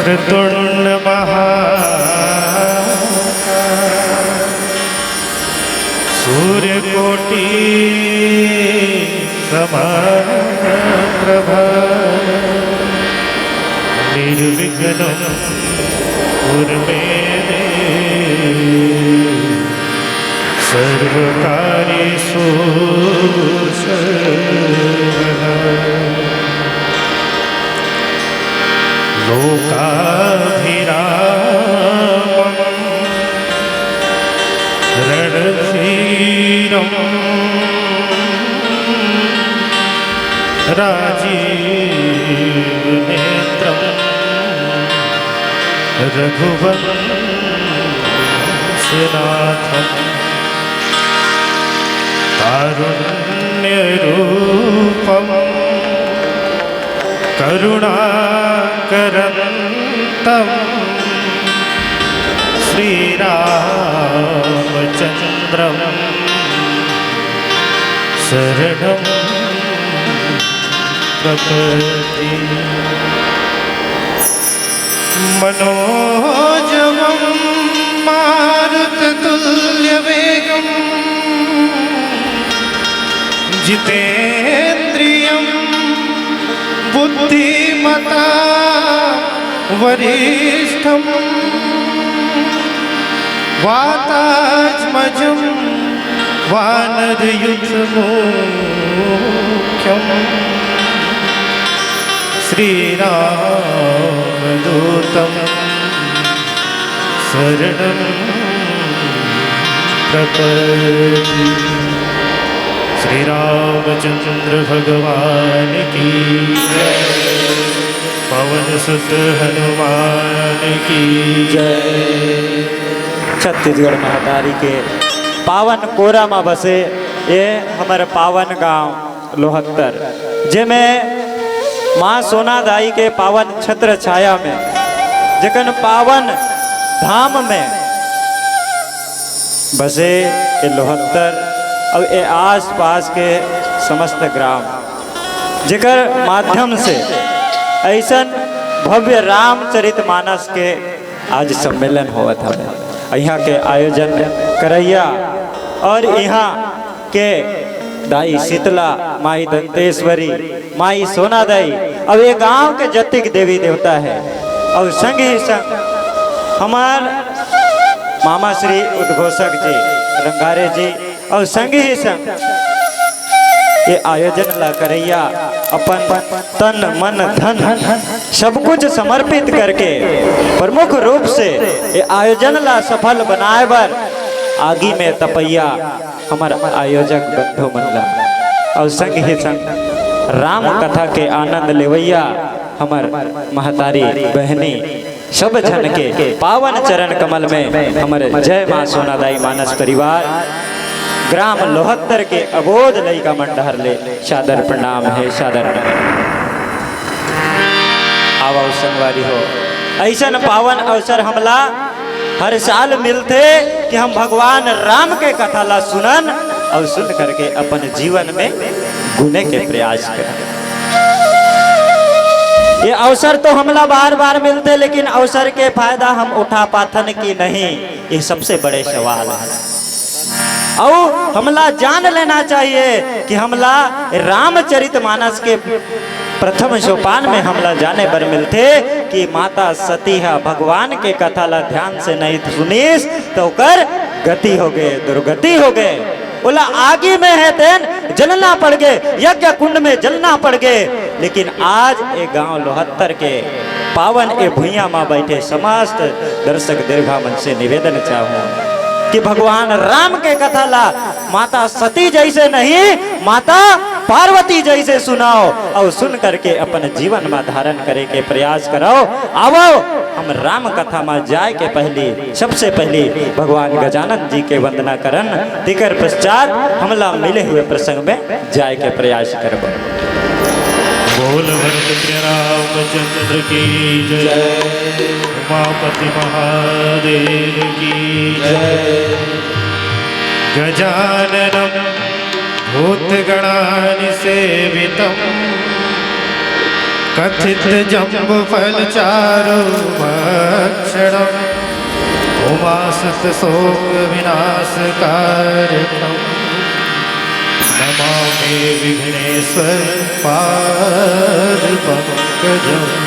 वक्रतुंड सूर्यकोटि समप्रभा निर्विघ्नं कुरु मे सर्वकार्येषु सर्वदा। लोकाभिरामं रणधीरं राजीवनेत्रं रघुवंशनाथं कारुण्यरूपं करुणाकरन्तं श्रीरामचन्द्रं शरणं प्रपद्ये। मनोजवं मारुततुल्यवेगं जितेन्द्रियं बुद्धिमता वरिष्ठं वातात्मजं वानरयुथमुख्यं श्रीरामदूतं शरणं प्रपद्ये। श्री रामचंद्र भगवान की जय, पवन सुत हनुमान की जय। छत्तीसगढ़ महातारी के पावन कोरा में बसे ये हमारे पावन गांव लोहत्तर, जिसमें माँ सोनादाई के पावन छत्र छाया में जखन पावन धाम में बसे ये लोहत्तर और ये आस पास के समस्त ग्राम, जेकर माध्यम से ऐसा भव्य रामचरितमानस के आज सम्मेलन हुआ था। यहाँ के आयोजन करैया और यहाँ के दाई शीतला, माई दंतेश्वरी, माई सोनादाई अब ये गांव के जतिक देवी देवता है और संग ही संग हमार मामा श्री उद्घोषक जी रंगारे जी और संग ही संग ये आयोजन ला करैया अपन तन मन धन सब कुछ समर्पित करके प्रमुख रूप से ये आयोजन ला सफल बनाए बर आगे में तपैया हमारा आयोजक बंधु मनला और संग ही संग राम कथा के आनंद लेवैया हमार महतारी बहनी सब जन के पावन चरण कमल में हमारे जय माँ सोनादाई मानस परिवार ग्राम लोहत्तर के अबोध लइका मंडहर ले सादर प्रणाम है, सादर आवाज संगवारी हो। ऐसा पावन अवसर हमला हर साल मिलते कि हम भगवान राम के कथा ला सुनन और सुन करके अपन जीवन में गुने के प्रयास करें। ये अवसर तो हमला बार बार मिलते, लेकिन अवसर के फायदा हम उठा पाथन की नहीं, ये सबसे बड़े सवाल है। और हमला जान लेना चाहिए कि हमला रामचरितमानस के प्रथम सोपान में हमला जाने पर मिलते कि माता सती है भगवान के कथा ला ध्यान से नहीं सुनीस तो कर गति हो गए, दुर्गति हो गए। बोला आगे में है तेन जलना पड़ गए, यज्ञ कुंड में जलना पड़ गए। लेकिन आज ये गांव लोहत्तर के पावन ए भुइया में बैठे समस्त दर्शक दीर्घा मन से निवेदन चाहूँ कि भगवान राम के कथा ला माता सती जैसे नहीं, माता पार्वती जैसे सुनाओ और सुन करके अपन जीवन में धारण करे के प्रयास करो। आओ हम राम कथा में जाए के पहले सबसे पहले भगवान गजानन जी के वंदना करन, तिकर पश्चात हमला मिले हुए प्रसंग में जाए के प्रयास करबो। बोल भरत रामचंद्र की जय, उमापति महादेव की जय। गजाननं भूतगणानि सेवितं कथित जम्ब फल चारु भक्षणम उमासत शोक विनाशकारकम नमामि विघ्नेश्वर पाद पंकजम।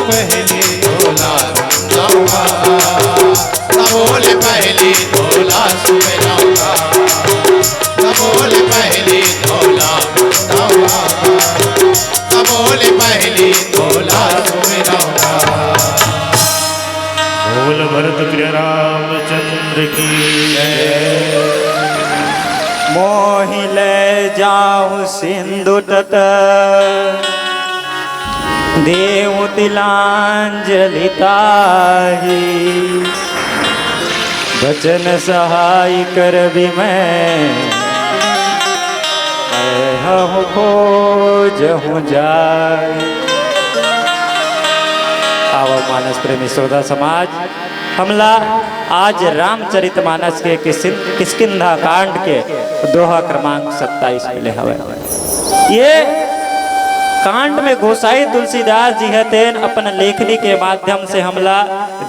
पहली तोला भरत प्रिय रामचंद्र की जय। मोहि ले जाऊं सिंधु तट देव तिलांजलि ताही बचन सहाय कर भी मैं हूँ खोज हूँ जाए। आओ मानस प्रेमी श्रोता समाज, हमला आज रामचरितमानस के किष्किंधा कांड के दोहा क्रमांक 27 मिले हवे। ये कांड में गोसाई तुलसीदास जी हतेन अपन लेखनी के माध्यम से हमला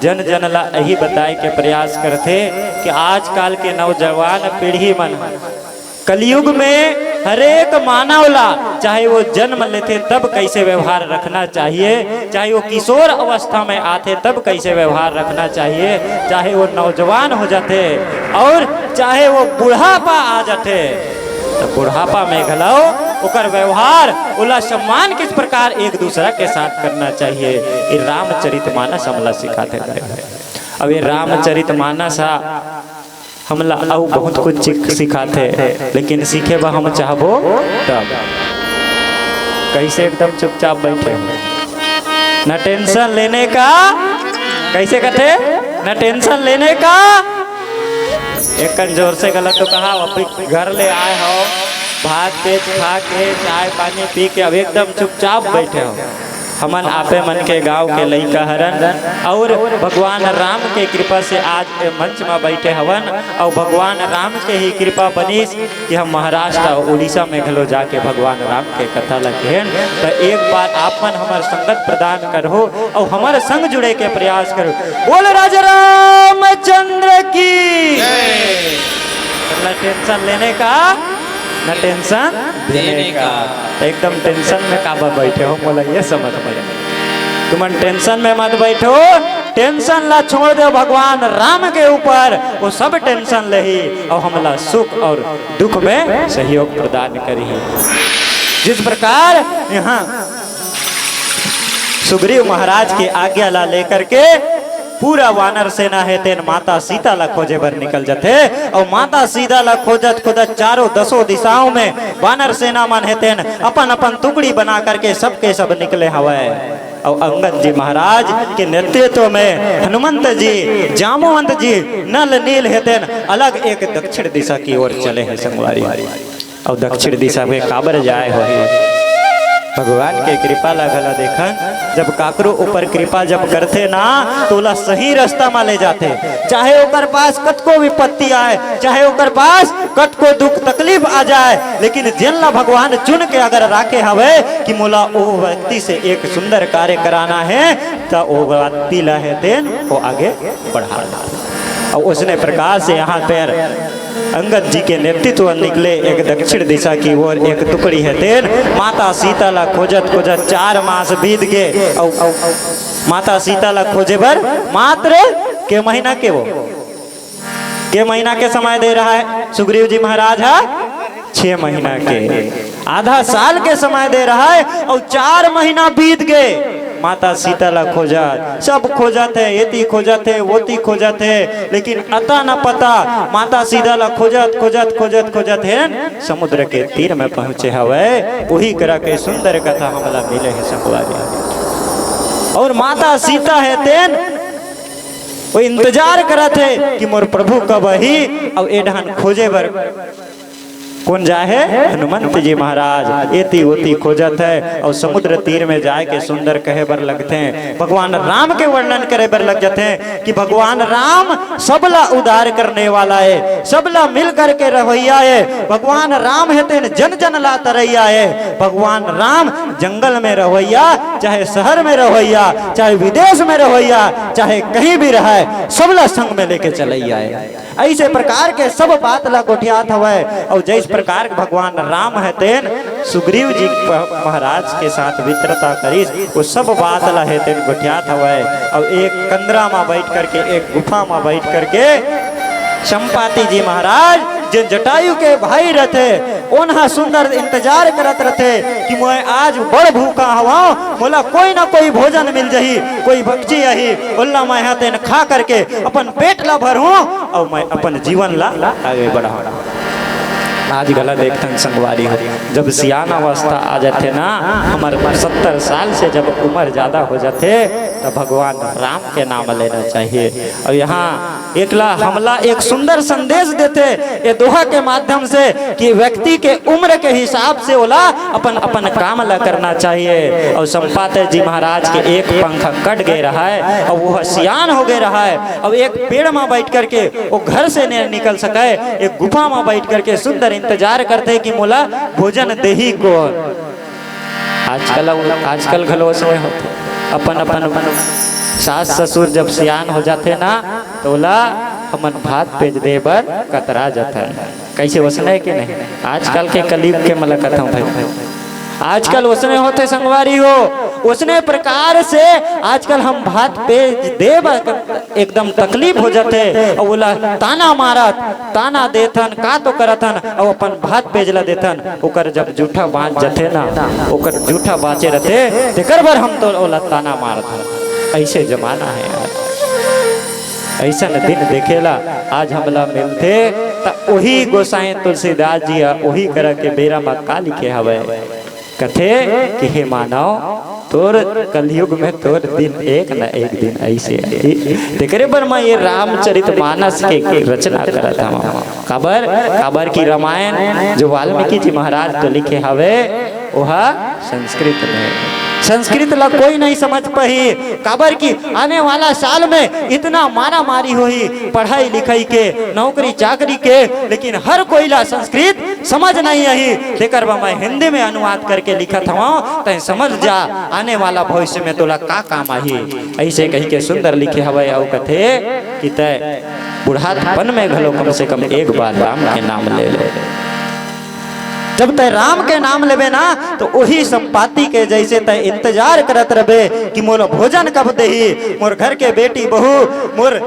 जन जन ला यही बताए के प्रयास करते कि आजकल के नौजवान पीढ़ी मन कलयुग में हरेक मानव ला चाहे वो जन्म लेते तब कैसे व्यवहार रखना चाहिए, चाहे वो किशोर अवस्था में आते तब कैसे व्यवहार रखना चाहिए, चाहे वो नौजवान हो जाते और चाहे वो बुढ़ापा आ जाते, तो बुढ़ापा में घलाओ उकर व्यवहार उला सम्मान किस प्रकार एक दूसरा के साथ करना चाहिए, ये रामचरितमानस हमला सिखाते हैं। अब ये रामचरितमानस हमला और बहुत कुछ सिखाते, लेकिन सीखे बा हम चाहबो तब कैसे एकदम चुपचाप बैठे न टेंशन लेने का, कैसे कहते न टेंशन लेने का। एक जोर से गलत तो कहा, अपने घर ले आए हो भात पेट खा के चाय पानी पी के अब एकदम चुपचाप बैठे हो। हमन आपे मन के गांव के लइका हरन और भगवान राम के कृपा से आज मंच में बैठे हवन और भगवान राम के ही कृपा बनीस कि हम महाराष्ट्र और उड़ीसा में घलो जाके भगवान राम के कथा लखेन। तो एक बार आपन हमार संगत प्रदान करो और हमारे संग जुड़े के प्रयास करो। बोल राजा रामचंद्र की न टेंशन लेने का न टेंशन देने का। एकदम टेंशन में काबा बैठे हो, बोला ये समझ में तुम टेंशन में मत बैठो, टेंशन ला छोड़ दो भगवान राम के ऊपर, वो सब टेंशन ले ही और हमला सुख और दुख में सहयोग प्रदान करी। जिस प्रकार यहाँ सुग्रीव महाराज की आज्ञा ला लेकर के पूरा वानर सेना है तेन माता सीता ला खोजे बर निकल जाते और माता सीता ला खोजत खोजत चारों दसों दिशाओं में वानर सेना मन है तेन अपन अपन टुकड़ी बना करके सबके सब निकले हवे। और अंगद जी महाराज के नेतृत्व में हनुमंत जी जामवंत जी नल नील है तेन अलग एक दक्षिण दिशा की ओर चले हैं संगवारी। और दक्षिण दिशा में काबर जाए हो भगवान के कृपा लगला देखा, जब काकरो ऊपर कृपा जब करते ना तो ला सही रास्ता में ले जाते, चाहे ओकर पास कतको विपत्ति आए, चाहे ओकर पास कतको दुख तकलीफ आ जाए, लेकिन जिन ला भगवान चुन के अगर राखे हवे कि मोला वो व्यक्ति से एक सुंदर कार्य कराना है तो वो व्यक्ति ला है तेन वो आगे बढ़ाना। और उसने प्रकार से यहाँ पर अंगद जी के नेतृत्व निकले एक दक्षिण दिशा की ओर एक टुकड़ी है तेन माता सीता ला खोजत खोजत 4 मास बीत गए और माता सीता ला खोजे बर मात्र के महीना के महीना के समय दे रहा है सुग्रीव जी महाराज है 6 महीना के आधा साल के समय दे रहा है और 4 महीना बीत गए। माता सीता ला खोजा सब खोजा थे, येती खोजा थे वोती खोजा थे, लेकिन अता न पता माता सीता ला खोजत खोजत खोजत खोजत है समुद्र के तीर में पहुंचे हवे। वही करा के सुंदर कथा हमला मिले है संगवारी। और माता सीता है तेन वो इंतजार करा थे कि मोर प्रभु कब ही और एडहन खोजे बर कौन जाए है हनुमंत जी महाराज एती ओती खोजत है और समुद्र तीर में जाए के सुंदर कहे बर लगते हैं, भगवान राम के वर्णन करे बर लग जाते हैं कि भगवान राम सबला उद्धार करने वाला है, सबला मिल करके रवैया है। भगवान राम है तेन जन जन ला तरैया है। भगवान राम जंगल में रवैया, चाहे शहर में रवैया, चाहे विदेश में रवैया, चाहे कहीं भी रहे सबला संग में लेके चलैया है। ऐसे प्रकार के सब बात ला गोठियात हवे। और जिस प्रकार भगवान राम है तेन सुग्रीव जी महाराज के साथ मित्रता करी वो सब बात ला है तेन गोठियात हवे। और एक कंदरा में बैठ करके एक गुफा में बैठ करके संपाति जी महाराज जे जटायु के भाई रहते ओनहा सुंदर इंतजार करत रहते कि मैं आज बड़ भूखा हवा, बोला कोई ना कोई भोजन मिल जही, कोई भक्ति यही बोला मैं यहाँ तेन खा करके अपन पेट ला भरूं और मैं अपन जीवन ला आगे बढ़ा। आज गला देखते संगवारी हो, जब सियान अवस्था आ जाते ना, हमारे 70 साल से जब उम्र ज़्यादा हो जाते तो भगवान राम के नाम लेना चाहिए। और यहाँ एकला हमला एक सुंदर संदेश देते ये दोहा के माध्यम से कि व्यक्ति के उम्र के हिसाब से ओला अपन अपन काम ला करना चाहिए। और संपात जी महाराज के एक पंख कट गए रहा है और वो सियान हो गए रहा है। अब एक पेड़ में बैठ करके वो घर से नहीं निकल सके, एक गुफा में बैठ करके सुंदर इंतजार करते कि मोला भोजन देही को। आजकल घलोस में होते अपन अपन सास ससुर जब सियान हो जाते ना तो बोला हमन भात पेज दे बर कतरा जाता है। कैसे वसने कि नहीं, आजकल के कलीब के मला कथा भाई, आजकल उसने होते संगवारी हो उसने प्रकार से आजकल हम भात पेज देव एकदम तकलीफ हो जाते और बोला ताना मारत ताना देथन का तो करथन और अपन भात पेज ला देथन ओकर जब जूठा बाँच जाते ना ओकर जूठा बाँचे रहते तेकर बर हम तो ओला ताना मारत। ऐसे जमाना है यार, ऐसा दिन देखेला आज हमला मिलते त वही गोसाई तुलसीदास जी वही कर के बेरा में का लिखे हवे कथे कि हे मानव तोर कलयुग में तोर दिन एक न एक दिन ऐसे तेरे पर मैं ये रामचरित मानस के रचना करा था काबर की रामायण जो वाल्मीकि जी महाराज तो लिखे हवे वह संस्कृत में, संस्कृत ला कोई नहीं समझ पाही काबर की आने वाला साल में इतना मारा मारी हुई पढ़ाई लिखाई के नौकरी चाकरी के, लेकिन हर कोई ला संस्कृत समझ नहीं आई। लेकर मैं हिंदी में अनुवाद करके लिखा था तय समझ जा आने वाला भविष्य में तोला का काम आई। ऐसे कही के सुंदर लिखे हवे और कथे कि तय बुढ़ापन में घलो कम से कम एक बार राम के नाम ले ले। जब तय राम के नाम लेबे ना तो वही संपाति के जैसे तय इंतजार करत रहे कि मोर भोजन कब देही, मोर घर के बेटी बहू मोर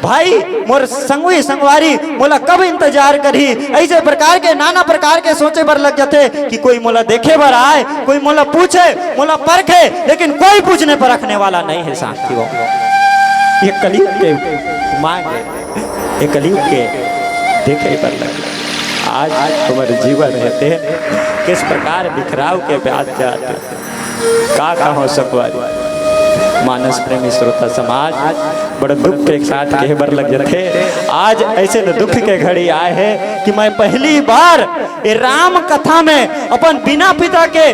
भाई मोर संगवी संगवारी मोला कब इंतजार करी। ऐसे प्रकार के नाना प्रकार के सोचे बर लग जाते कि कोई मोला देखे बर आए, कोई मोला पूछे मोला परखे, लेकिन कोई पूछने पर रखने वाला नहीं है साथियों। ये कलयुग के मांग है, ये कलयुग के देखे पर लगे। आज तुम्हारे जीवन रहते किस प्रकार बिखराव के ब्याज जाते का कहो सकवारी। मानस प्रेमी श्रोता समाज बड़ा दुख के साथ कहबर लग जाते। आज ऐसे न दुख के घड़ी आए हैं कि मैं पहली बार ये राम कथा में अपन बिना पिता के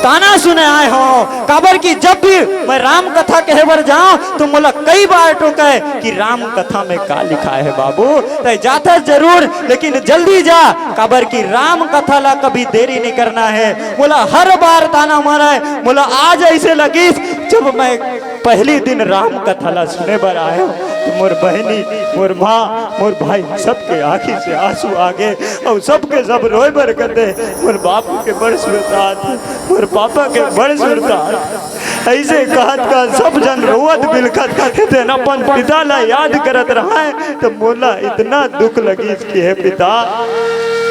ताना सुने आए हो। काबर की जब भी मैं राम कथा कहबर जाऊं तो मोला कई बार टोके कि राम कथा में का लिखा है बाबू, तो जाता जरूर लेकिन जल्दी जा। काबर की राम कथा ला कभी देरी नहीं करना है। मोला हर बार ताना मारा है। मोला आज ऐसे लगी जब मैं पहली दिन राम कथा ला सुने बर आया तो मोर बहनी मोर माँ मोर भाई सबके आँखी से आंसू आ गए और सबके सब रोए बर कर दे। मोर बापू के बड़ सुरतात मोर पापा के बड़ सुरतात ऐसे कहत का सब जन रोवत बिलखत कहते अपन पिता ला याद करत रहा है तो मोला इतना दुख लगी कि हे पिता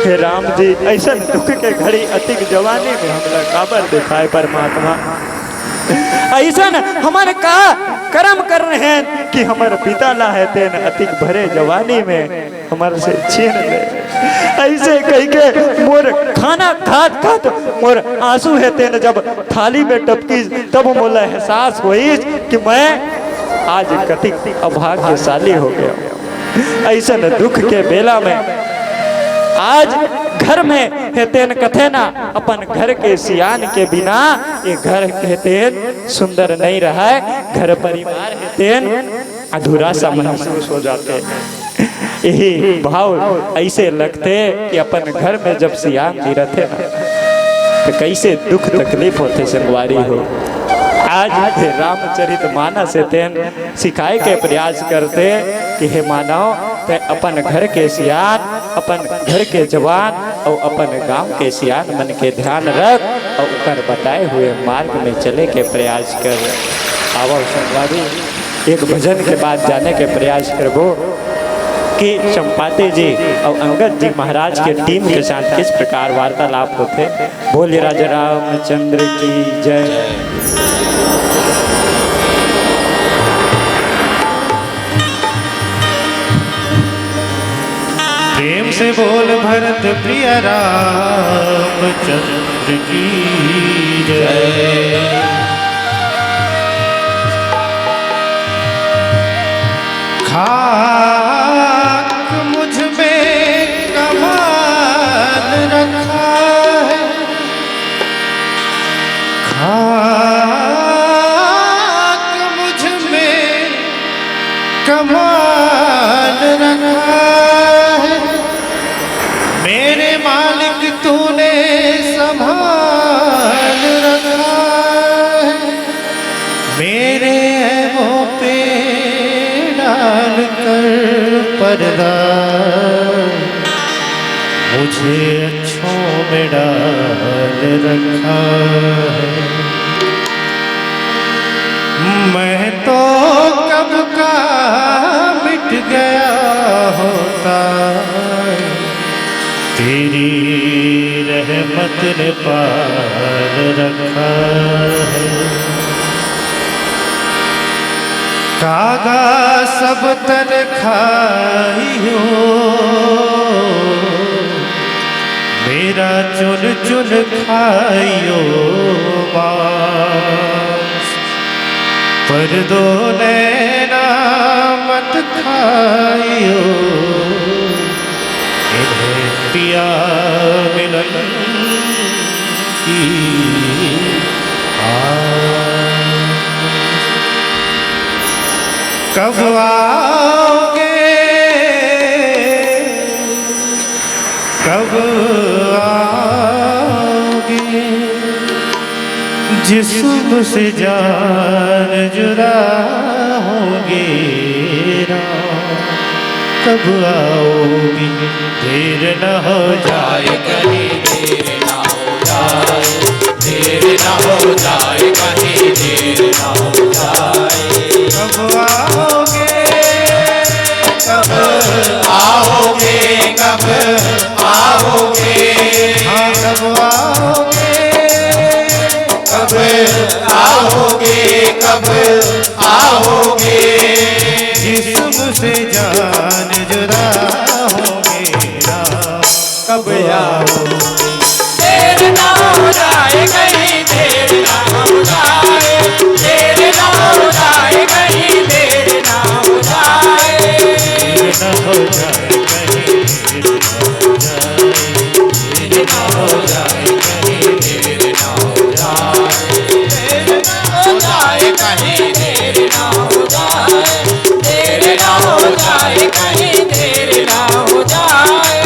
हे राम जी ऐसा दुख के घड़ी अतिक जवानी में हमला काबर दिखाए परमात्मा। ऐसा हमारे का कर्म कर रहे हैं कि हमारे पिता ला है तेन अतिक भरे जवानी में हमारे से छीन ले। ऐसे कह के मोर खाना खात खात मोर आंसू है तेन जब थाली में टपकी तब मोला एहसास हुई कि मैं आज कतिक अभाग्यशाली हो गया। ऐसा दुख के बेला में आज घर में हेतेन कथेना अपन घर के सियान के बिना ये घर हेतेन सुंदर नहीं रहा है। घर परिवार हेतेन अधूरा सा महसूस हो जाते। यही भाव ऐसे लगते कि अपन घर में जब सियान जी रहते ना तो कैसे दुख तकलीफ होते संगवारी हो। आज रामचरित मानस तेन सिखाए के प्रयास करते कि हे मानव ते अपन घर के सियान अपन घर के जवान और अपन गांव के सियान मन के ध्यान रख और ऊपर बताए हुए मार्ग में चले के प्रयास कर। आओ संगवारी एक भजन के बाद जाने के प्रयास करबो कि चंपाती जी और अंगद जी महाराज के टीम के साथ किस प्रकार वार्तालाप होते। बोलिए राजा रामचंद्र की जय। प्रेम से बोल भरत प्रिय रामचंद्र की जय। खाक मुझ में कमाल रखा है, खाक मुझ में कमाल रखा है। मेरे मालिक तूने संभाल रखा है, मेरे ऐबों पे डाल कर पर्दा मुझे अच्छों में डाल रखा है। मैं तो कब का मिट गया होता, तेरी रहमत ने पाल रखा है। कागा सब तन खाइयो, मेरा चुन चुन खाइयो मांस, पर दो नैना मत खाइयो, इन्हें पिया मिलन की कब आओगे, कब आओगे, जिस्म से जान जुदा होंगे कब आओगे। देर न हो जाए कहीं देर ना हो जाए, देर ना हो जाए कहीं देर ना हो जाए। कब आओगे, कब आओगे, कब आओगे, हाँ कब आओगे, कब आओगे, कब आओगे, जिस्म से जान जुदा होंगे कब आओगे। देर ना हो जाए कहीं देर ना हो जाए, देर ना हो जाए कहीं देर ना हो जाए। देर न हो जाए कहीं देर न हो जाए, देर ना हो जाए कहीं देर ना हो जाए, देर ना हो जाए कहीं देर ना हो जाए, देर ना हो जाए कहीं देर ना हो जाए।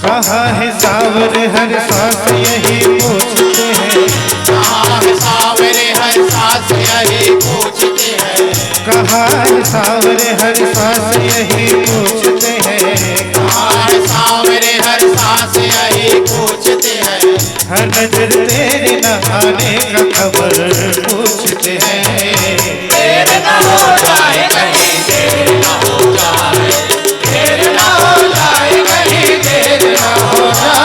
कहाँ है सावरे हर सांस यही पूछते हैं, कहाँ है सावरे हर सांस यही पूछते हैं, कहाँ है सावरे हर सांस यही पूछते हैं, कहाँ है सावरे हर सांस यही पूछते हैं। हर नजर तेरे न आने का खबर पूछते हैं। देर ना हो जाए कहीं देर ना हो जाए, देर ना हो जाए कहीं देर ना हो जाए।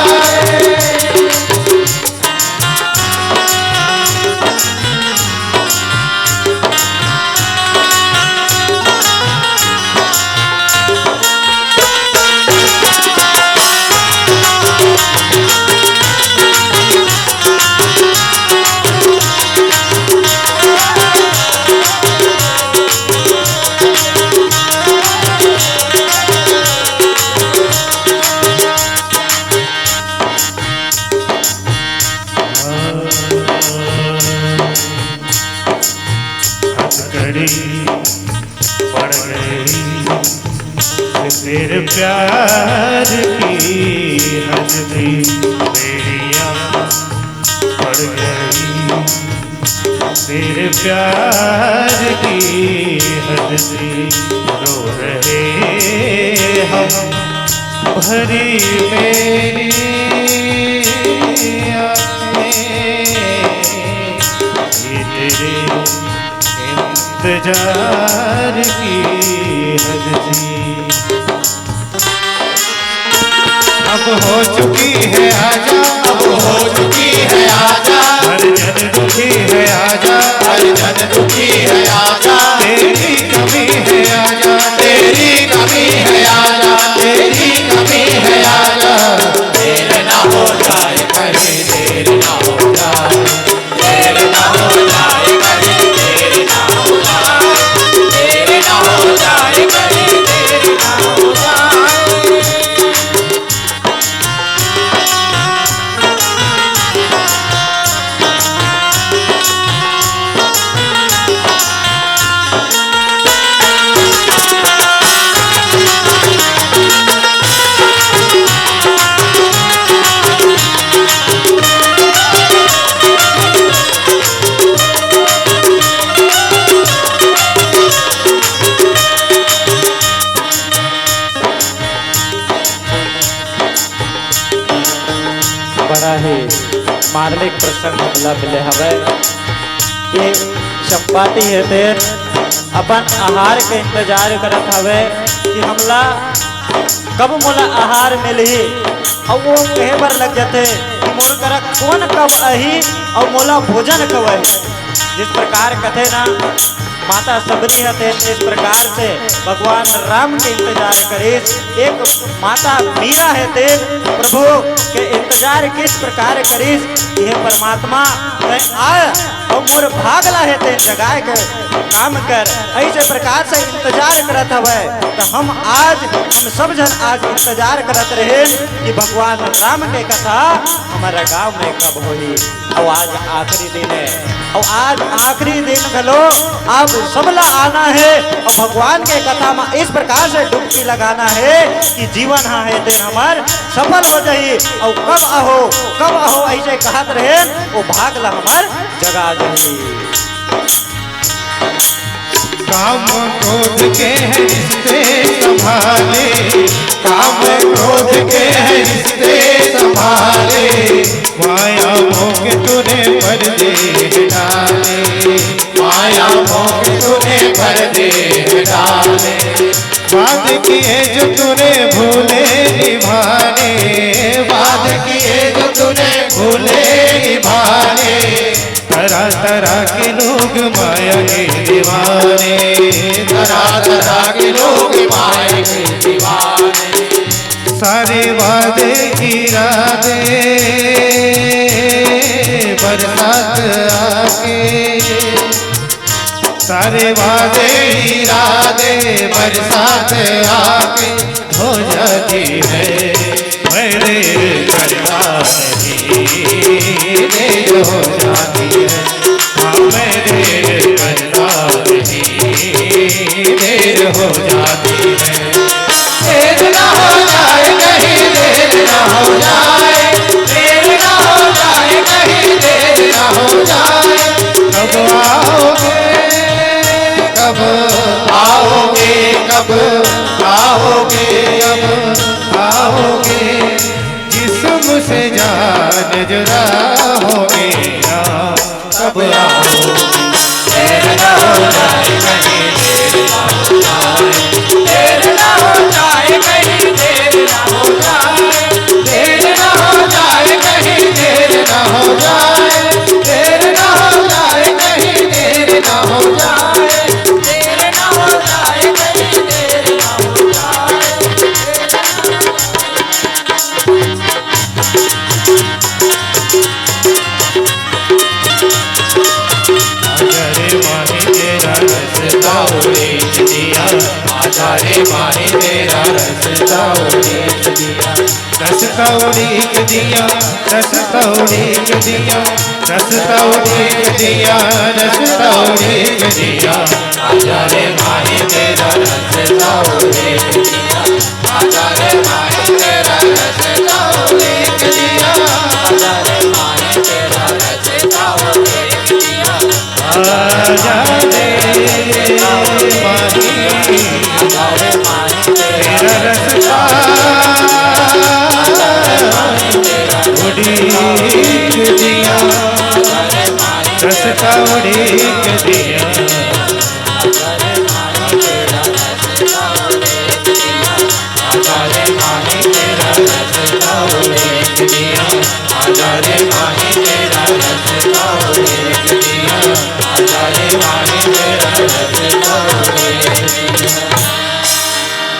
हथकड़ी प्यार की हद थी, बेड़ियां पड़ गई। तेरे प्यार की हद थी, रो रहे हम, भरी मेरी आँखें, ये तेरे इंतजार की हद थी। अब हो चुकी है आजा, अब हो चुकी है आजा, हर जन दुखी है आजा, हर जन दुखी है आजा, तेरी कमी है आजा, तेरी कमी है आजा, तेरी कमी है आजा। देर ना हो जाए कहीं, देर ना हो जाए, देर ना हो जाए कहीं, देर ना हो जाए, देर ना हो जाए कहीं, देर ना हो जाए। बड़ा ही मार्मिक प्रसंग हमला मिले हवे। ये चंपाती है अपन आहार के इंतजार करत हवे कि हमला कब मोला आहार मिलही, और वो कहे बर लग जाते कि मोर करा कौन कब अही और मोला भोजन कब अही। जिस प्रकार कथे ना माता सबरी हते, इस प्रकार से भगवान राम के इंतजार करे। एक माता मीरा है ते प्रभु के इंतजार किस प्रकार करीस, यह परमात्मा मैं आया और मोर भागला है ते जगाए के काम कर, ऐसे प्रकार से इंतजार करत हवे। तो हम सब जन आज इंतजार करत रहे कि भगवान राम के कथा हमारा गांव में कब होई। और आज आखिरी दिन है, और आज आखिरी दिन घलो अब सबला आना है और भगवान के कथा में इस प्रकार से डुबकी लगाना है कि जीवन हाँ है दिन हमार सफल हो जाई। और कब आहो ऐसे कहत रहे वो भागला हमार जगा जाई। काम क्रोध के हैं रिश्ते संभाले, काम क्रोध के हैं रिश्ते संभाले, माया मोह के तूने पर्दे डाले, माया मोह तूने पर्दे डाले, वाद किए जो तूने भूले निभाने, वाद किए जो तूने भूले निभाने, तरह तरह के लोग माया के दीवाने, तरह तरह के लोग माया के दीवाने, सारे वादे गिरा दे बरसात आके, सारे वादे गिरा दे बरसात आके, हो जाती है मेरे करता नहीं, देर हो जाती है हाँ मेरे करता नहीं, देर हो जाती है। देर ना हो जाए कहीं, देर ना हो जाए, देर ना हो जाए कहीं, देर ना हो जाए। कब आओगे, कब आओगे, कब आओगे, कब आओगे, जिस्म से जान जुदा होगे कब आओगे। देर ना हो जाए कहीं, देर ना हो जाए, देर ना हो जाए कहीं, देर ना हो जाए, देर ना हो जाए कहीं, देर ना हो जाए, देर ना हो जाए कहीं, देर ना हो जाए, देर ना हो जाए कहीं, देर ना हो जाए। आजा रे माही तेरा रसता उड़ेज दिया, आजा रे माही तेरा रसता उड़ेज दिया, रसता उड़ेज दिया, रसता उड़ेज दिया, रसता उड़ेज दिया, रसता उड़ेज दिया। आजा रे माही तेरा रसता उड़ेज दिया, आजा रचता हूँ एक दिया, आजा रे माही तेरा रचता हूँ एक दिया, आजा रे माही आजा रे माही तेरा रस्ता उड़ीक दिया, रस्ता उड़ीक दिया, आजा रे माही तेरा रचता हूँ एक दिया, आजा रे माही तेरा रचता हूँ एक दिया, आजा रे माही तेरा रचता हूँ एक दिया।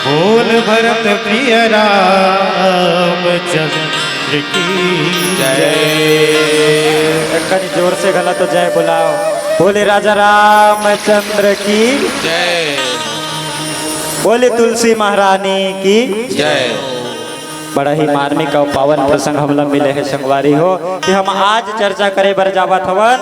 बोल भरत प्रिय रामचंद्र की कहीं जोर से गला तो जय बुलाओ। बोले राजा रामचंद्र की, जय बोले तुलसी महारानी की। जय। बड़ा ही मार्मिक और पावन प्रसंग हमला मिले है संगवारी हो कि हम आज चर्चा करे बर जावत हवन।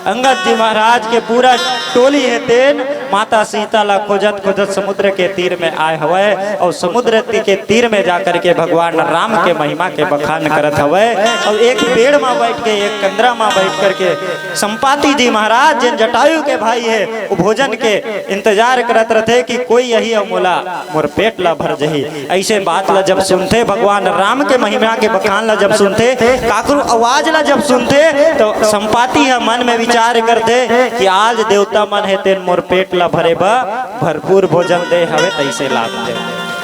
अंगद जी महाराज के पूरा टोली है तेन माता सीता ला खोजत खोजत समुद्र के तीर में आए हवे और समुद्र के तीर में जाकर के भगवान राम के महिमा के बखान करत हवे और एक पेड़ में बैठ के एक कंदरा में बैठ करके संपाति जी महाराज जिन जटायु के भाई है वो भोजन के इंतजार करत रहते कि कोई यही अमोला मोर पेट ला भर जही। ऐसे बात ला जब सुनते भगवान राम के महिमा के बखान ला जब सुनते काकरू आवाज ला जब सुनते तो संपाति है मन में विचार करते कि आज देवता मन है तेन मोर पेट ला भरे बा भरपूर भोजन दे हवे तैसे लाभ दे।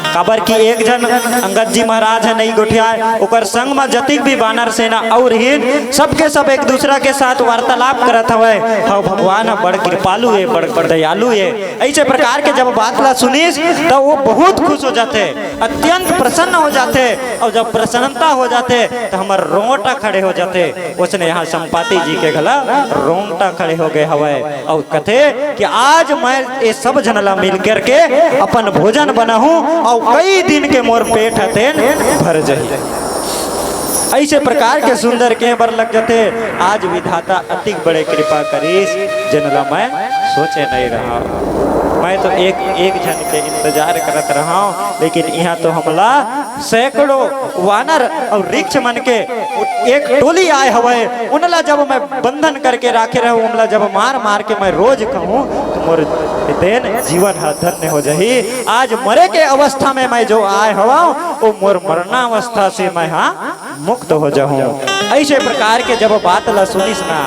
काबर की एक जन अंगद जी महाराज है नहीं गोठिया ओकर संग में जतिक भी बानर सेना और हिन सबके सब एक दूसरा के साथ वार्तालाप करत हवे। हाँ भगवान बड़ कृपालु है बड़ दयालु है। ऐसे प्रकार के जब बात ला सुनीस तो वो बहुत खुश हो जाते अत्यंत प्रसन्न हो जाते और जब प्रसन्नता हो जाते तो हमार रोंगटा खड़े हो जाते। उसने यहाँ संपाति जी के गला रोंगटा खड़े हो गए हवे और कथे कि आज मैं ये सब जनला मिल करके अपन भोजन बनाऊं और कई दिन के मोर पेट हतेन भर जही। ऐसे प्रकार के सुंदर के बर लग जाते। आज विधाता अति बड़े कृपा करीस जनला मैं सोचे नहीं रहा। मैं तो एक जन के इंतजार करत रहा हूँ लेकिन यहाँ तो हमला सैकड़ों वानर और वृक्ष मन के एक टोली आए हवे। उनला जब मैं बंधन करके राखे रहूं उनला जब मार मार के मैं रोज कहूँ तो मोर तेन जीवन धन्य हो जाही। आज मरे के अवस्था में मैं जो आए हवा वो मोर मरणावस्था से मैं हाँ मुक्त हो जाऊं। ऐसे प्रकार के जब बात ला सुनिस ना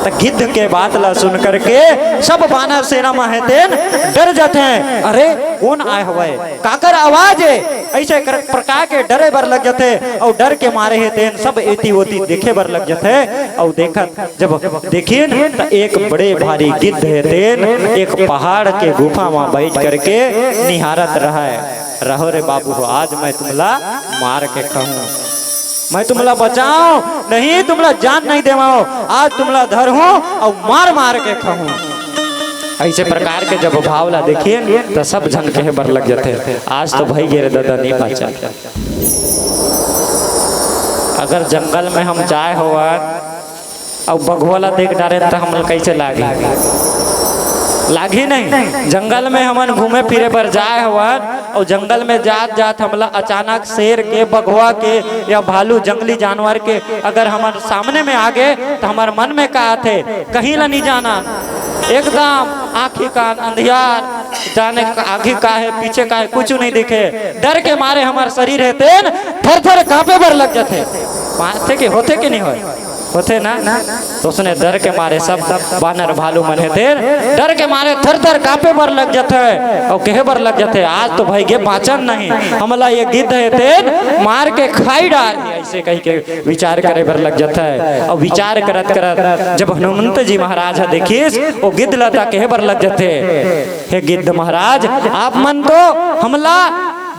तो गिद्ध के बात ला सुन करके सब बानर सेना में तेन डर जाते हैं। अरे कौन आए हुए काकर आवाज है ऐसे प्रकार के डरे बर लग जाते और डर के मारे है तेन सब एती ओती देखे बर लग जाते और देखत जब देखिए तो एक बड़े भारी गिद्ध है तेन एक पहाड़ के गुफा में बैठ करके निहारत रहा है। रहो रे बाबू हो आज मैं तुमला मार के कहूँ मैं तुमला बचाऊं नहीं तुमला जान नहीं देवाओ आज तुमला धर हूं और मार मार के खाऊं। ऐसे प्रकार के जब भावला देखिए तो सब जन के बर लग जाते। आज तो भाई गिर दादा नहीं बचा। अगर जंगल में हम जाए हुआ और बघवाला देख डारे तो हम कैसे लागी नहीं। जंगल में हमन घूमे फिरे पर जाए हुआ और जंगल में जात जात हमला अचानक शेर के बघवा के या भालू जंगली जानवर के अगर हमारे सामने में आ गए तो हमारे मन में क्या आते कहीं ला नहीं जाना एकदम आँखी कान अंधियार जाने आगे का है पीछे का है कुछ नहीं दिखे। डर के मारे हमारे शरीर है तेन थर थर कांपे बर लग जाते। माथे के होते कि नहीं होते ना तो उसने डर के मारे सब बानर भालू मन है डर के मारे थर थर कांपे बर लग जाते और कहे बर लग जाते आज तो भाई गे बाचन नहीं हमला ये गिद्ध है तेन मार के खाई डाल ऐसे कही के विचार करे बर लग जाता है। और विचार करत करत जब हनुमंत जी महाराज देखिस वो गिद्ध लता कहे बर लग जाते हे गिद्ध महाराज आप मन तो हमला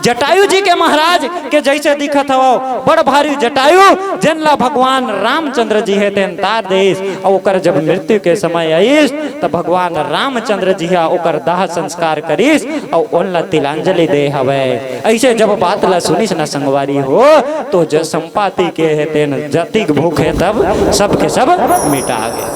जटायु जी के महाराज के जैसे दिखत हो बड़ भारी जटायु जनला भगवान रामचंद्र जी है तेन तार देश और ओकर जब मृत्यु के समय आईस तो भगवान रामचंद्र जी है ओकर दाह संस्कार करीस और ओनला तिलांजलि दे हवे। ऐसे जब बात ला सुनिस न संगवारी हो तो जो संपाति के है तेन जतिक भूख है तब सब के सब मिटा गए।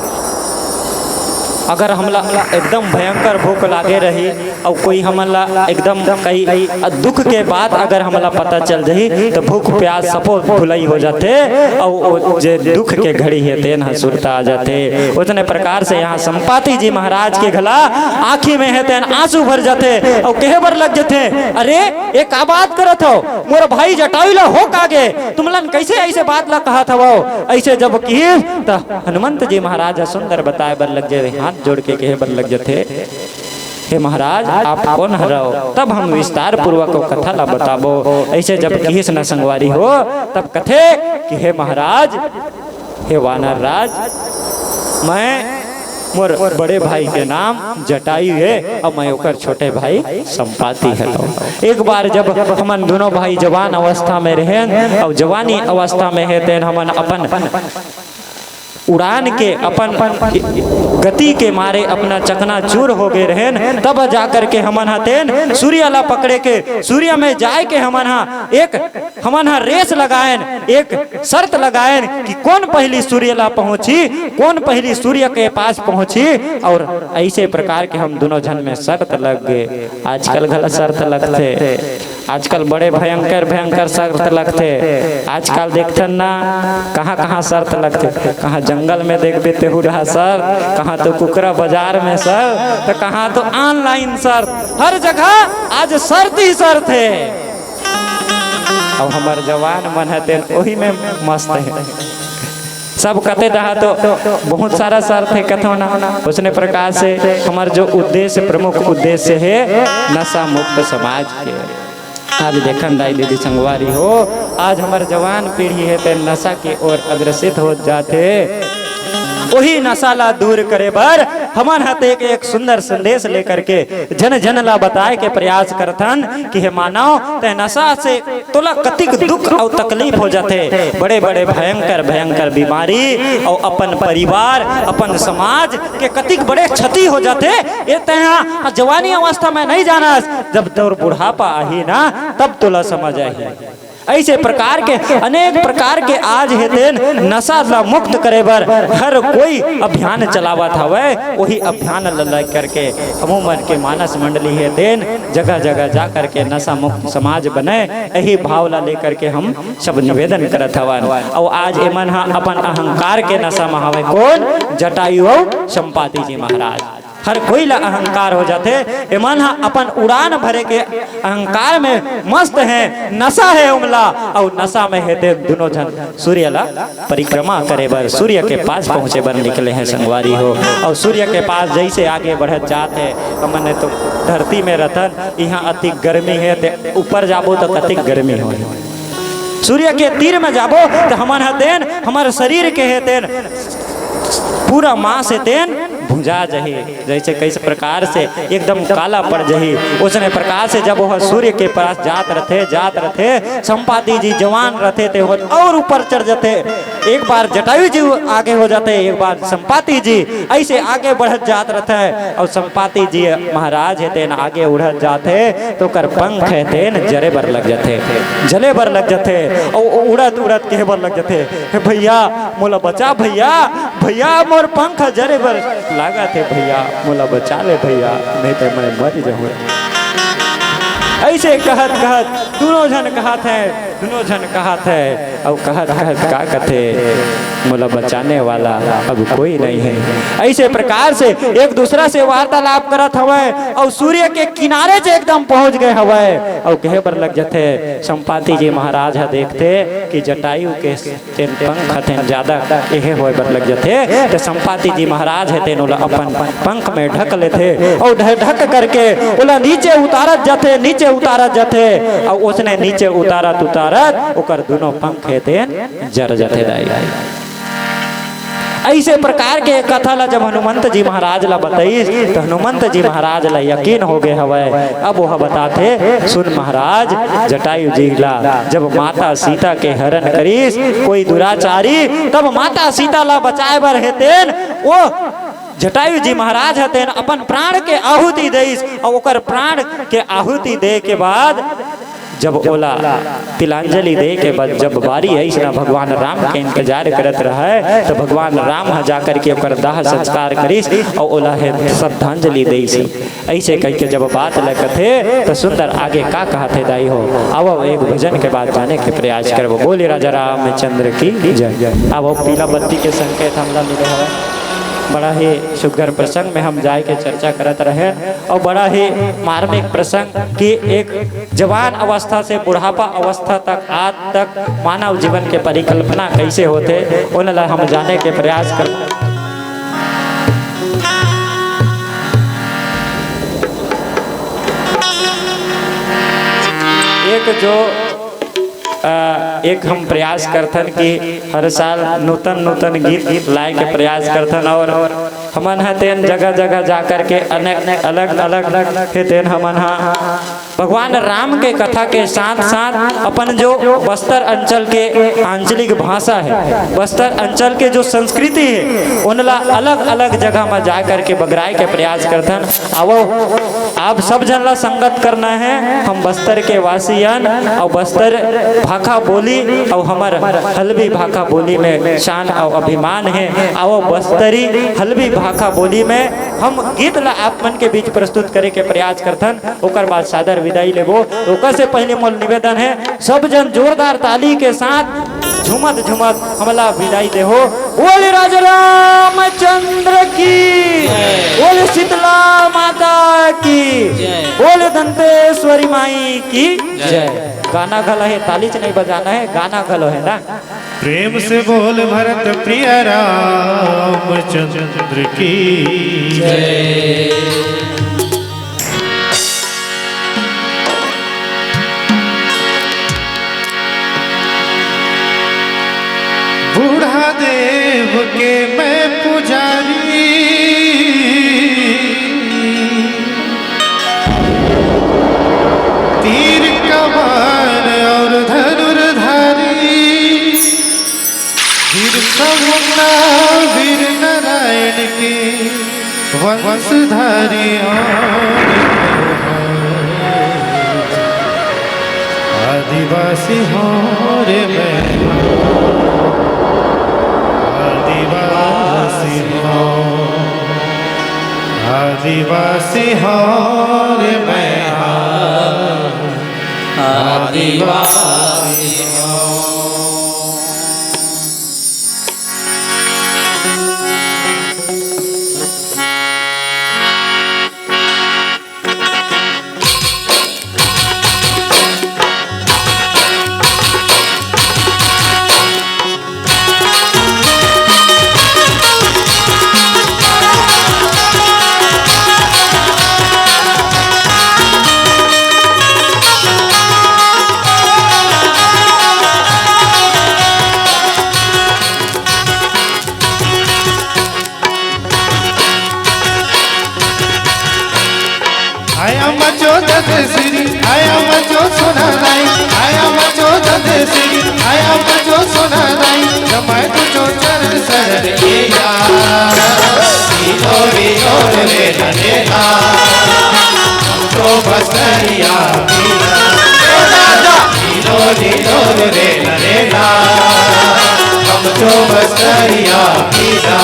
अगर हमला एकदम भयंकर भूख लागे रही और कोई हमला एकदम कई दुख के बाद अगर हमला पता चल जाही तो भूख प्यास सपो भुलई हो जाते और जे दुख के घड़ी है तेन सुरता आ जाते। उतने प्रकार से यहाँ संपाति जी महाराज के गला आँखी में है तेन आंसू भर जाते और कहे बर लग जाते, अरे ये का बात करत हो मोर भाई जटायु ला हो कागे तुमलन कैसे ऐसे बात ला कहा था वो ऐसे जब की तो हनुमंत जी महाराज सुंदर बताए बर लग जाए, हाथ जोड़ के कहे बर लग जाते, हे महाराज आप कौन हराओ, तब हम विस्तार पूर्वक कथा ला बताबो। ऐसे जब किस न संगवारी हो तब कथे कि हे महाराज हे वानर राज, मैं मोर बड़े भाई के नाम जटायु है और मैं ओकर छोटे भाई संपाति है। एक बार जब हमन दोनों भाई जवान अवस्था में रहे और जवानी अवस्था में है तेन हमन अपन उड़ान के अपन गति के मारे अपना चकना चूर हो गए रहे, तब जाकर के हमन तेन सूर्य ला पकड़े के सूर्य में जाए के हमन रेस लगाएन, एक शर्त लगाएन कि कौन पहली सूर्य ला पहुंची, कौन पहली सूर्य के पास पहुंची। और ऐसे प्रकार के हम दोनों जन में शर्त लग गए। आजकल गलत शर्त लगते, आजकल बड़े भयंकर भयंकर शर्त लगते। आजकल देखते ना कहाँ कहाँ शर्त लगते, कहाँ जंगल में देख देते हो रहा सर, कहाँ तो कुकरा बाजार में सर, तो कहाँ तो ऑनलाइन सर, हर जगह आज शर्त ही शर्त है। अब हमारे जवान मन है वही में मस्त है, सब कहते रहा तो बहुत सारा शर्त है कथो ना। उसने प्रकार से हमारे जो उद्देश्य प्रमुख उद्देश्य है नशा मुक्त समाज के, आज देखन दाई दीदी संगवारी हो, आज हमारे जवान पीढ़ी है तो नशा की ओर अग्रसित हो जाते। वही नशा ला दूर करे बर हमन हते एक सुंदर संदेश लेकर के जन जन ला बताए के प्रयास करथन कि हे मानव ते नशा से तोला कतिक दुख और तकलीफ हो जाते, बड़े बड़े भयंकर भयंकर बीमारी और अपन परिवार अपन समाज के कतिक बड़े क्षति हो जाते। ये तहा जवानी अवस्था में नहीं जाना, जब तोर बुढ़ापा आही ना तब तोला समझ आई। ऐसे प्रकार के अनेक प्रकार के आज हेतेन नशा ला मुक्त करे बर हर कोई अभियान चलावत हवे। वही अभियान ला करके अमूमन के मानस मंडली हेतेन जगह जगह जा करके नशा मुक्त समाज बने, यही भाव ला लेकर के हम सब निवेदन करत हवन। और आज एमन अपन अहंकार के नशा में हवे कौन, जटायु और संपाति जी महाराज। हर कोई ला अहंकार हो जाते, एमन अपन उड़ान भरे के अहंकार में मस्त है, नशा है उमला और नशा में है दोनों जन सूर्य ला परिक्रमा करे बर सूर्य के पास पहुँचे बर निकले हैं संगवारी हो। और सूर्य के पास जैसे आगे बढ़त जाते हमने तो धरती में रतन यहाँ अति गर्मी है, ऊपर जाबो तो कतिक गर्मी हो, सूर्य के तीर में जाबो तो हमन हतेन हमारे शरीर के हेतेन पूरा मांस हेतेन भुंजा जही, जैसे कैसे प्रकार से एकदम काला पड़ जही। उसने प्रकार से जब वह सूर्य के पास जात रथे संपाति जी जवान रहते थे और ऊपर चढ़ जाते। एक बार जटायु जी आगे हो जाते, एक बार संपाति जी ऐसे आगे बढ़त जात रहते और संपाति जी महाराज है तेन आगे उड़त जाते तो कर पंख है तेन जरे बर लग जाते, जले बर लग जाते और उड़त उड़त कहे बर लग जाते, भैया मोला बचा, भैया भैया मोर पंख जरे बर लागा थे, भैया मोला बचा ले भैया नहीं तो मैं मर जाऊँ। ऐसे कहत कहत दोनों जन कहत है और कहत का कथे मोला बचाने वाला अब कोई नहीं है। ऐसे प्रकार से एक दूसरा से वार्तालाप करत हवे और सूर्य के किनारे से एकदम पहुंच गए हवे और कहे पर लग जाते संपाति जी महाराज है देखते कि जटायु के तेन पंख थे ज्यादा यहे होए पर लग जाते तो संपाति जी महाराज है तेन अपन पंख में ढक लेते और ढक करके ओला नीचे उतारत जाते और उसने नीचे उतारत ओकर दोनों पंख है तेन जर जाते दाई। ऐसे प्रकार के कथा ला जब हनुमंत जी महाराज ला बताई तो हनुमंत जी महाराज ला यकीन हो गए हवे। अब वह बताते सुन महाराज, जटायु जी ला जब माता सीता के हरण करीस कोई दुराचारी तब माता सीता ला बचाए बर हेतेन वो जटायु जी महाराज हतेन अपन प्राण के आहुति देइस और ओकर प्राण के आहुति दे के बाद जब ओला तिलांजलि दे के बाद जब बारी है ना भगवान राम के इंतजार करत रहे तो भगवान राम जाकर के ओकर दाह संस्कार करिस और ओला है श्रद्धांजलि दे ऐसे कह के जब बात लगते तो सुंदर आगे का कहते दाई हो। अब एक भजन के बाद जाने के प्रयास करबो। बोले राजा रामचंद्र की जय। अब पीला बत्ती के संकेत हमला मिले है। बड़ा ही सुघर प्रसंग में हम जाए के चर्चा करत रहे और बड़ा ही मार्मिक प्रसंग कि एक जवान अवस्था से बुढ़ापा अवस्था तक आज तक मानव जीवन के परिकल्पना कैसे होते उन्हें हम जाने के प्रयास कर। एक हम प्रयास करथन कि हर साल नूतन गीत लाए के प्रयास करथन और हमन तेन जगह जगह जाकर के अनेक अलग अलग तेन हमन भगवान राम के कथा के साथ साथ अपन जो बस्तर अंचल के आंचलिक भाषा है, बस्तर अंचल के जो संस्कृति है उनला अलग अलग जगह में जा करके बगराए के प्रयास करथन। आवो आप सब जन ला संगत करना है। हम बस्तर के वासियन और बस्तर भाखा बोली और हमार हलवी भाखा बोली में शान और अभिमान है। आओ बस्तरी हलवी भाखा बोली में हम गीत ला आप मन के बीच प्रस्तुत करे के प्रयास करथन। ओकर बाद सादर विदाई लेबो। ओकर से पहले मोल निवेदन है सब जन जोरदार ताली के साथ झुमत झुमत हमला विदाई दे हो। बोले राजा रामचंद्र की, बोले शीतला माता की, बोले दंतेश्वरी माई की जय। गाना गला है, ताली से नहीं बजाना है, गाना गलो है ना। प्रेम से बोल भरत प्रिय रामचंद्र की जय। बूढ़ा देव के मैं पुजारी, तीर कमान और धनुर्धारी, वीर नारायण के वंशधारी आदिवासी हो रे मैं, आदिवासी हो, आदिवासी हो रे मैं, आदिवासी हो। श्री आया मचो सोना नाई, आया मचो श्री आया मचो सोना नाई, समय तुझो चरण शरण किया रे नरेला तो बसरिया नीलो रे नरेला हम तो बसरिया पीला।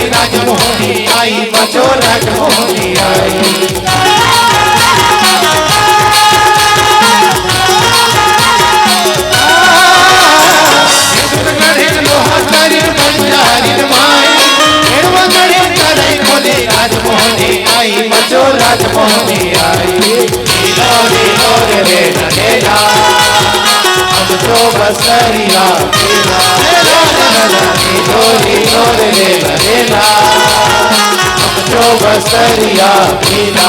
राजमोहनी आई बचो राजमोहनी आई, राजमोहनी मोहनी आई नीलो नीलो रे नरेला हम तो बसरिया पीला नीलो नीलो रे नरेला हम तो बसरिया पीला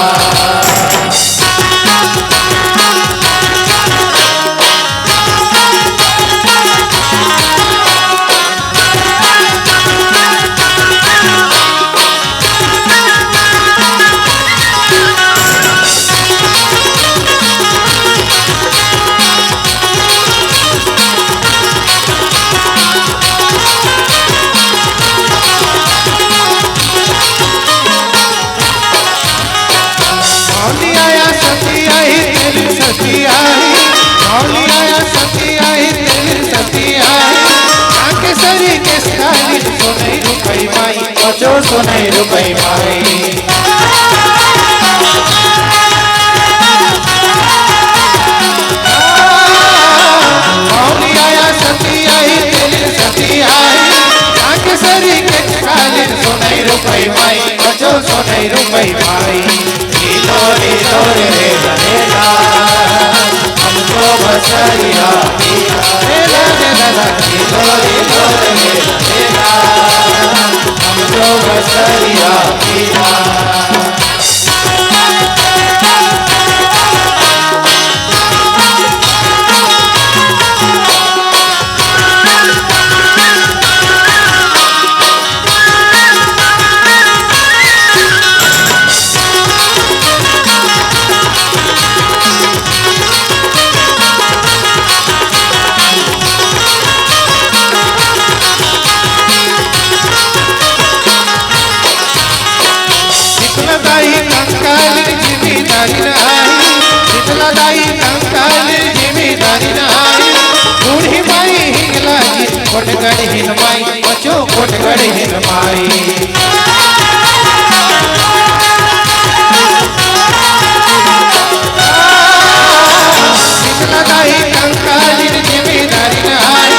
जो सुनाई रुपई माई मौली आया सती आई तेरी सती आई आंख सरी के कालिन सुनाई रुपई माई जो सुनाई रुपई माई नीलो नीलो रे नरेला हमको बसरिया नीला नीलो नीलो रे नरेला हमको बसरिया पीला कोटगढ़ हिन माई बचो कोटगढ़ हिन माई लगाई कंकालिन जिम्मेदारी आई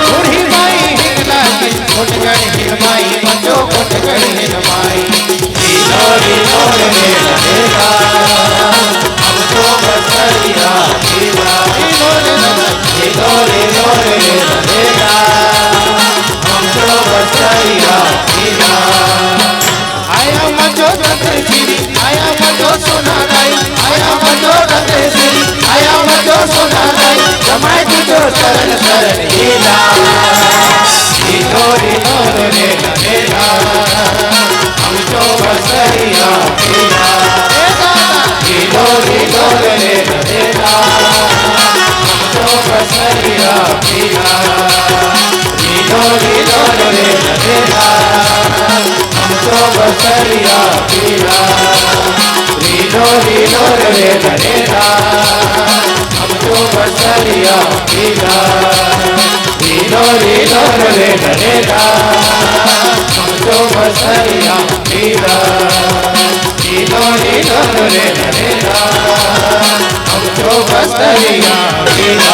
बूढ़ी माई हिन लागी कोटगढ़ हिन माई बचो कोटगढ़ हिन माई नीलो नीलो रे नरेला हमको बसरिया पीला नीलो नीलो रे नरेला हमको बसरिया पीला आया मजो रंगेश्वरी आया मजो सोनाराई आया मजो रंगेश्वरी आया मजो सोनाराई जमाई तुझो शरण शरण हीला नीलो नीलो रे नरेला हमको बसरिया पीला नीलो नीलो रे नरेला हमको बसरिया पीला नीलो नीलो रे नरेला हमको बसरिया पीला नीलो नीलो रे नरेला हमको बसरिया पीला नीलो नीलो रे नरेला हमको बसरिया पीला नीलो नीलो रे नरेला हमको बसरिया पीला।